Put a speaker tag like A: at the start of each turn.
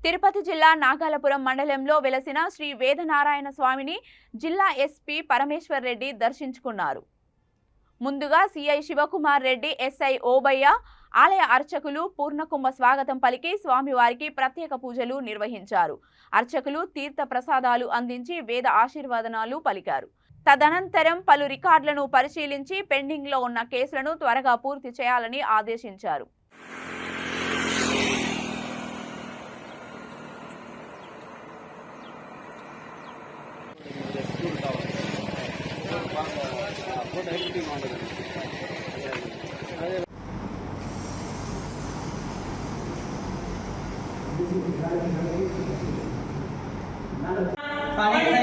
A: తిరుపతి జిల్లా నాగాలపురం మండలంలో వెలసిన శ్రీ వేదనారాయణ స్వామిని జిల్లా ఎస్పీ పరమేశ్వర్ రెడ్డి దర్శించుకున్నారు. ముందుగా సిఐ శివకుమార్ రెడ్డి, ఎస్ఐ ఓబయ్య, ఆలయ అర్చకులు పూర్ణకుంభ స్వాగతం పలికి స్వామివారికి ప్రత్యేక పూజలు నిర్వహించారు. అర్చకులు తీర్థ ప్రసాదాలు అందించి వేద ఆశీర్వాదనాలు పలికారు. తదనంతరం పలు రికార్డులను పరిశీలించి పెండింగ్ లో ఉన్న కేసులను త్వరగా పూర్తి చేయాలని ఆదేశించారు.
B: Panik